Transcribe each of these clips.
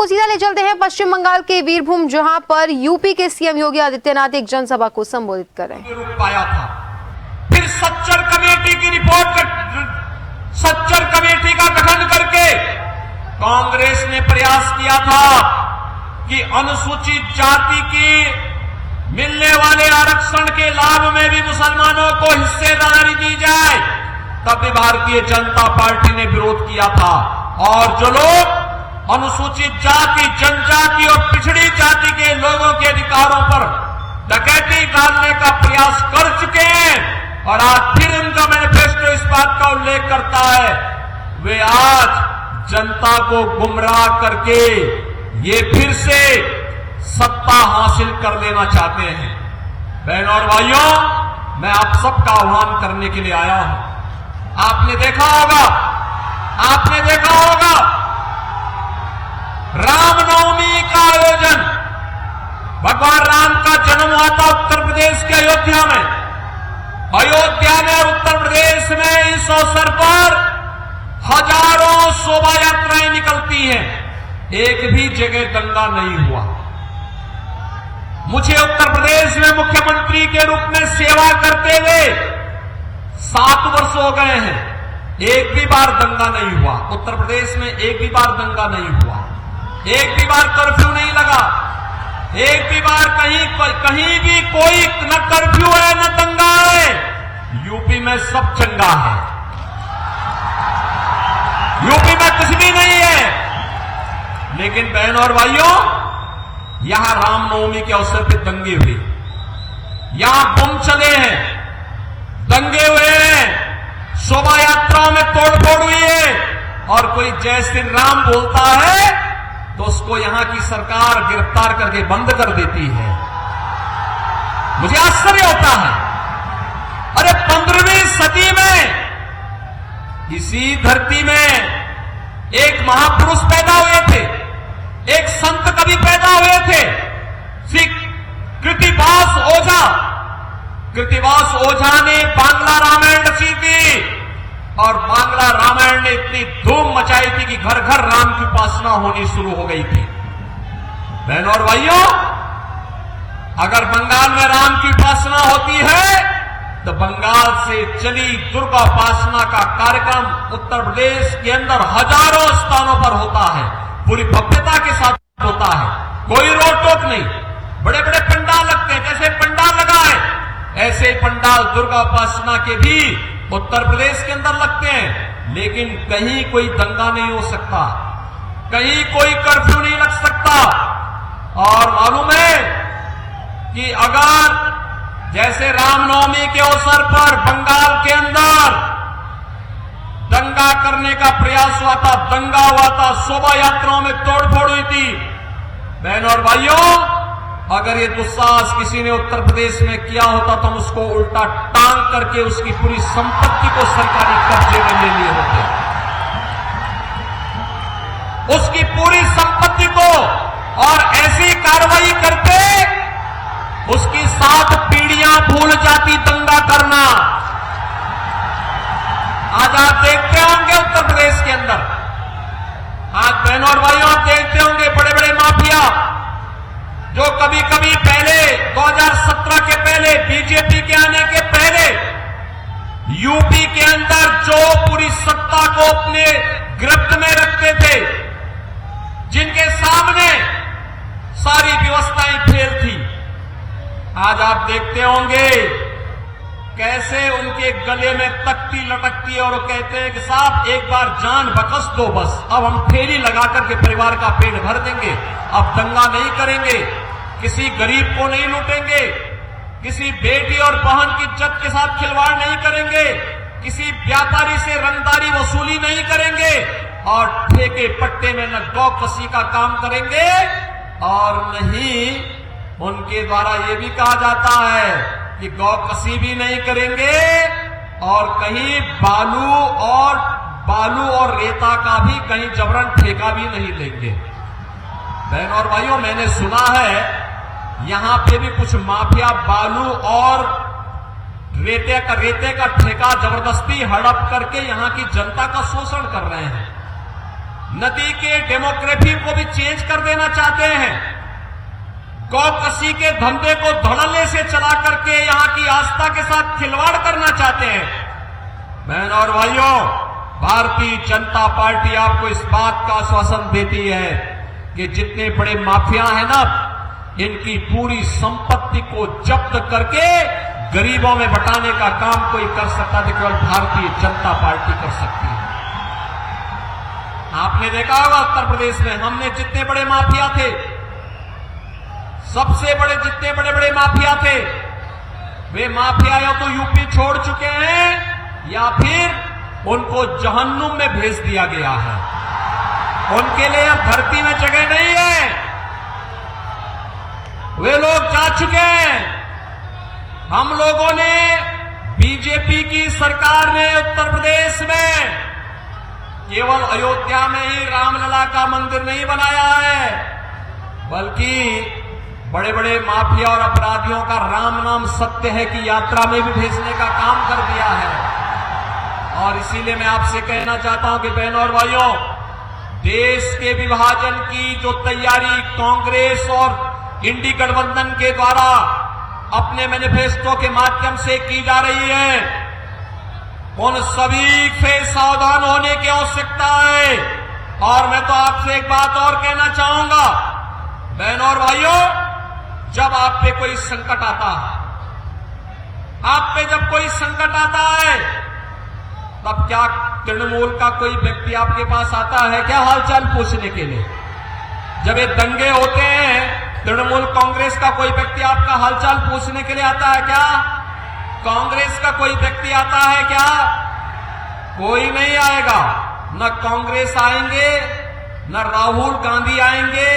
आपको सीधा ले चलते हैं पश्चिम बंगाल के वीरभूम, जहां पर यूपी के सीएम योगी आदित्यनाथ एक जनसभा को संबोधित कर रहे हैं। पाया था, फिर सच्चर कमेटी की सच्चर कमेटी का गठन करके कांग्रेस ने प्रयास किया था कि अनुसूचित जाति की मिलने वाले आरक्षण के लाभ में भी मुसलमानों को हिस्सेदारी दी जाए। तब भी भारतीय जनता पार्टी ने विरोध किया था और जो लोग अनुसूचित जाति, जनजाति और पिछड़ी जाति के लोगों के अधिकारों पर डकैती डालने का प्रयास कर चुके हैं और आज फिर उनका मैनिफेस्टो इस बात का उल्लेख करता है, वे आज जनता को गुमराह करके ये फिर से सत्ता हासिल कर लेना चाहते हैं। बहनों और भाइयों, मैं आप सबका आह्वान करने के लिए आया हूं। आपने देखा होगा रामनवमी का आयोजन, भगवान राम का जन्म हुआ था उत्तर प्रदेश के अयोध्या में और उत्तर प्रदेश में इस अवसर पर हजारों शोभा यात्राएं निकलती हैं, एक भी जगह दंगा नहीं हुआ। मुझे उत्तर प्रदेश में मुख्यमंत्री के रूप में सेवा करते हुए 7 वर्ष हो गए हैं, एक भी बार दंगा नहीं हुआ। उत्तर प्रदेश में एक भी बार दंगा नहीं हुआ, एक भी बार कर्फ्यू नहीं लगा, एक भी बार कहीं भी कोई न कर्फ्यू है न दंगा है। यूपी में सब चंगा है, यूपी में कुछ भी नहीं है। लेकिन बहनों और भाइयों, यहां रामनवमी के अवसर पर दंगे हुए, यहां बम चले हैं, दंगे हुए हैं, शोभा यात्राओं में तोड़फोड़ हुई है और कोई जय श्री राम बोलता है तो उसको यहां की सरकार गिरफ्तार करके बंद कर देती है। मुझे आश्चर्य होता है, अरे 15वीं सदी में इसी धरती में एक महापुरुष पैदा हुए थे, एक संत कवि पैदा हुए थे, श्री कृतिवास ओझा ने बांग्ला रामायण रची थी और बांग्ला रामायण ने इतनी धूम मचाई थी कि घर घर राम की उपासना होनी शुरू हो गई थी। बहनों और भाइयों, अगर बंगाल में राम की उपासना होती है तो बंगाल से चली दुर्गा उपासना का कार्यक्रम उत्तर प्रदेश के अंदर हजारों स्थानों पर होता है, पूरी भव्यता के साथ होता है, कोई रोक टोक नहीं। बड़े बड़े पंडाल लगते हैं, जैसे पंडाल लगा है ऐसे पंडाल दुर्गा उपासना के भी उत्तर प्रदेश के अंदर लगते हैं। लेकिन कहीं कोई दंगा नहीं हो सकता, कहीं कोई कर्फ्यू नहीं लग सकता। और मालूम है कि अगर जैसे रामनवमी के अवसर पर बंगाल के अंदर दंगा करने का प्रयास हुआ था, दंगा हुआ था, शोभा यात्राओं में तोड़फोड़ हुई थी, बहनों और भाइयों, अगर ये दुस्साहस किसी ने उत्तर प्रदेश में किया होता तो हम उसको उल्टा टांग करके उसकी पूरी संपत्ति को सरकारी कब्जे में ले लिए होते, उसकी पूरी संपत्ति को, और ऐसी कार्रवाई करते उसकी 7 पीढ़ियां भूल जाती दंगा करना। आज आप देखते होंगे उत्तर प्रदेश के अंदर, आज बहनों और भाइयों आप देखते होंगे बड़े बड़े माफिया जो कभी कभी पहले 2017 के पहले, बीजेपी के आने के पहले यूपी के अंदर जो पूरी सत्ता को अपने गिरफ्त में रखते थे, जिनके सामने सारी व्यवस्थाएं फेल थी, आज आप देखते होंगे कैसे उनके गले में तख्ती लटकती है और वो कहते हैं कि साहब एक बार जान बख्श दो, बस अब हम फेरी लगा करके परिवार का पेट भर देंगे, अब दंगा नहीं करेंगे, किसी गरीब को नहीं लूटेंगे, किसी बेटी और बहन की इज्जत के साथ खिलवाड़ नहीं करेंगे, किसी व्यापारी से रंगदारी वसूली नहीं करेंगे और ठेके पट्टे में न गौ कसी का काम करेंगे और नहीं उनके द्वारा ये भी कहा जाता है कि गौ कसी भी नहीं करेंगे और कहीं बालू और रेता का भी कहीं जबरन ठेका भी नहीं लेंगे। बहनों और भाइयों, मैंने सुना है यहां पे भी कुछ माफिया बालू और रेते का ठेका जबरदस्ती हड़प करके यहां की जनता का शोषण कर रहे हैं। नदी के डेमोग्राफी को भी चेंज कर देना चाहते हैं। गौकसी के धंधे को धड़ल्ले से चला करके यहां की आस्था के साथ खिलवाड़ करना चाहते हैं। बहन और भाइयों, भारतीय जनता पार्टी आपको इस बात का आश्वासन देती है कि जितने बड़े माफिया हैं ना, इनकी पूरी संपत्ति को जब्त करके गरीबों में बंटाने का काम कोई कर सकता है, केवल भारतीय जनता पार्टी कर सकती है। आपने देखा होगा उत्तर प्रदेश में हमने जितने बड़े माफिया थे, सबसे बड़े जितने बड़े बड़े माफिया थे, वे माफिया या तो यूपी छोड़ चुके हैं या फिर उनको जहन्नुम में भेज दिया गया है। उनके लिए अब धरती में जगह नहीं है, वे लोग जा चुके हैं। हम लोगों ने, बीजेपी की सरकार ने उत्तर प्रदेश में केवल अयोध्या में ही रामलला का मंदिर नहीं बनाया है, बल्कि बड़े बड़े माफिया और अपराधियों का राम नाम सत्य है कि यात्रा में भी भेजने का काम कर दिया है। और इसीलिए मैं आपसे कहना चाहता हूं कि बहनों और भाइयों, देश के विभाजन की जो तैयारी कांग्रेस और इंडी गठबंधन के द्वारा अपने मैनिफेस्टो के माध्यम से की जा रही है, उन सभी से सावधान होने की आवश्यकता है। और मैं तो आपसे एक बात और कहना चाहूंगा, बहनों और भाइयों, जब आप पे कोई संकट आता है, आप पे जब कोई संकट आता है, तब क्या तृणमूल का कोई व्यक्ति आपके पास आता है क्या हालचाल पूछने के लिए? जब ये दंगे होते हैं, तृणमूल कांग्रेस का कोई व्यक्ति आपका हालचाल पूछने के लिए आता है क्या? कांग्रेस का कोई व्यक्ति आता है क्या? कोई नहीं आएगा। न कांग्रेस आएंगे, न राहुल गांधी आएंगे,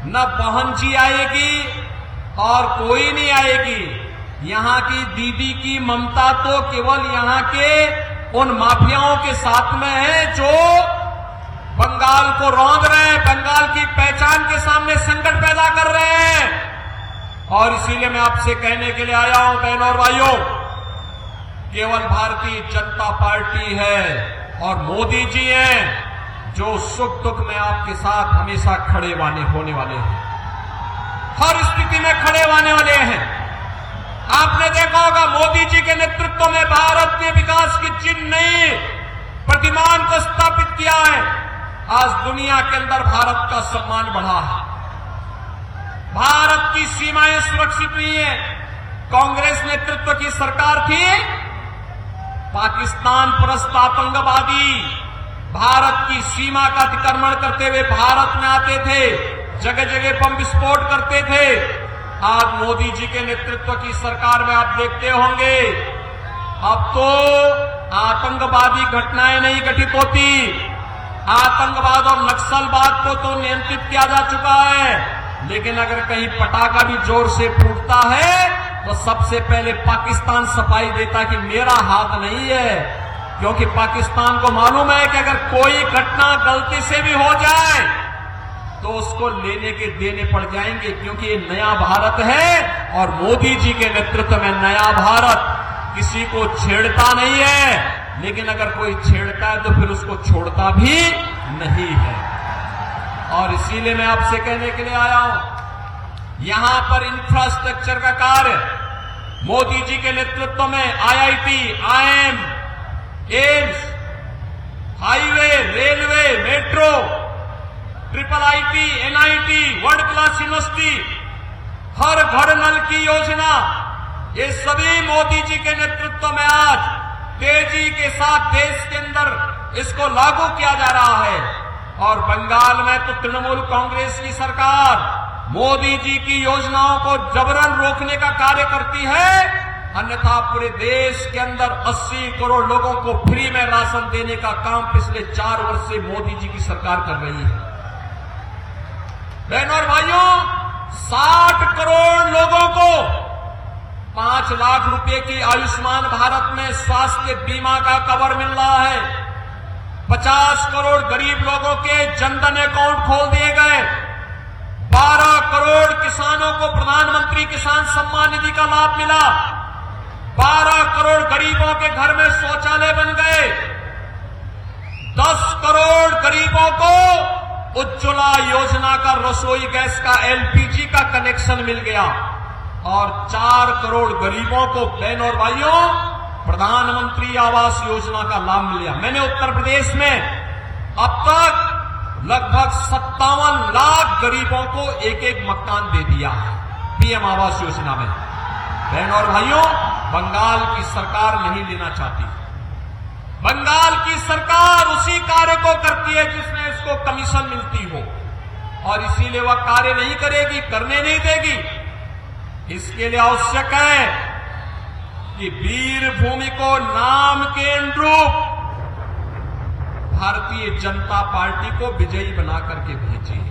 न बहन जी आएगी, और कोई नहीं आएगी। यहां की दीदी की ममता तो केवल यहां के उन माफियाओं के साथ में है जो बंगाल को रौंद रहे हैं, बंगाल की पहचान के सामने संकट पैदा कर रहे हैं। और इसीलिए मैं आपसे कहने के लिए आया हूं, बहनों और भाइयों, केवल भारतीय जनता पार्टी है और मोदी जी हैं जो सुख दुख में आपके साथ हमेशा खड़े होने वाले हैं, हर स्थिति में खड़े होने वाले हैं। आपने देखा होगा मोदी जी के नेतृत्व में भारत ने विकास की जिन नई प्रतिमान को स्थापित किया है। आज दुनिया के अंदर भारत का सम्मान बढ़ा है, भारत की सीमाएं सुरक्षित हुई है। कांग्रेस नेतृत्व की सरकार थी, पाकिस्तान परस्त आतंकवादी भारत की सीमा का अतिक्रमण करते हुए भारत में आते थे, जगह जगह बम विस्फोट करते थे। आज मोदी जी के नेतृत्व की सरकार में आप देखते होंगे, अब तो आतंकवादी घटनाएं नहीं घटित होती, आतंकवाद और नक्सलवाद को तो नियंत्रित किया जा चुका है। लेकिन अगर कहीं पटाखा भी जोर से फूटता है तो सबसे पहले पाकिस्तान सफाई देता कि मेरा हाथ नहीं है, क्योंकि पाकिस्तान को मालूम है कि अगर कोई घटना गलती से भी हो जाए तो उसको लेने के देने पड़ जाएंगे, क्योंकि ये नया भारत है और मोदी जी के नेतृत्व में नया भारत किसी को छेड़ता नहीं है। लेकिन अगर कोई छेड़ता है तो फिर उसको छोड़ता भी नहीं है। और इसीलिए मैं आपसे कहने के लिए आया हूं, यहां पर इंफ्रास्ट्रक्चर का कार्य मोदी जी के नेतृत्व में IIT, IIM, AIIMS, highway, railway, metro, triple IT, NIT, world class university, हर घर नल की योजना, ये सभी मोदी जी के नेतृत्व में आज तेजी के साथ देश के अंदर इसको लागू किया जा रहा है। और बंगाल में तो तृणमूल कांग्रेस की सरकार मोदी जी की योजनाओं को जबरन रोकने का कार्य करती है, अन्यथा पूरे देश के अंदर 80 करोड़ लोगों को फ्री में राशन देने का काम पिछले 4 वर्ष से मोदी जी की सरकार कर रही है। बहनों और भाइयों, 60 करोड़ लोगों को 5 लाख रुपए की आयुष्मान भारत में स्वास्थ्य बीमा का कवर मिल रहा है। 50 करोड़ गरीब लोगों के जनधन अकाउंट खोल दिए गए। 12 करोड़ किसानों को प्रधानमंत्री किसान सम्मान निधि का लाभ मिला। 12 करोड़ गरीबों के घर में शौचालय बन गए। 10 करोड़ गरीबों को उज्ज्वला योजना का रसोई गैस का एलपीजी का कनेक्शन मिल गया और 4 करोड़ गरीबों को बहन और भाइयों प्रधानमंत्री आवास योजना का लाभ मिल गया। मैंने उत्तर प्रदेश में अब तक लगभग 57 लाख गरीबों को एक एक मकान दे दिया है पीएम आवास योजना में। बहन और भाइयों, बंगाल की सरकार नहीं लेना चाहती। बंगाल की सरकार उसी कार्य को करती है जिसमें इसको कमीशन मिलती हो और इसीलिए वह कार्य नहीं करेगी, करने नहीं देगी। इसके लिए आवश्यक है कि वीरभूमि को नाम के अनुरूप भारतीय जनता पार्टी को विजयी बना करके भेजिए।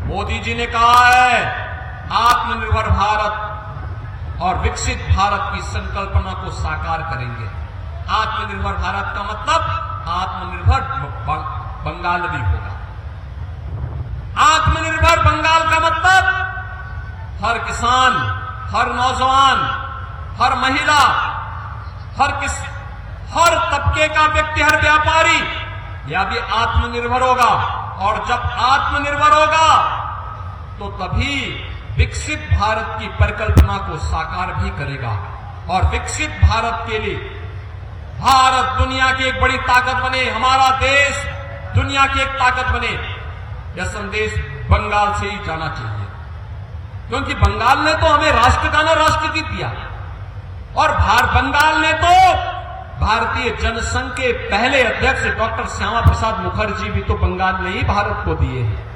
मोदी जी ने कहा है आत्मनिर्भर भारत और विकसित भारत की संकल्पना को साकार करेंगे। आत्मनिर्भर भारत का मतलब आत्मनिर्भर बंगाल भी होगा। आत्मनिर्भर बंगाल का मतलब हर किसान, हर नौजवान, हर महिला, हर तबके का व्यक्ति, हर व्यापारी यह भी आत्मनिर्भर होगा। और जब आत्मनिर्भर होगा तो तभी विकसित भारत की परिकल्पना को साकार भी करेगा। और विकसित भारत के लिए भारत दुनिया की एक बड़ी ताकत बने, हमारा देश दुनिया की एक ताकत बने, यह संदेश बंगाल से ही जाना चाहिए। क्योंकि बंगाल ने तो हमें राष्ट्रगान और राष्ट्रगीत दिया और बंगाल ने तो भारतीय जनसंघ के पहले अध्यक्ष डॉक्टर श्यामा प्रसाद मुखर्जी भी तो बंगाल ने ही भारत को दिए हैं।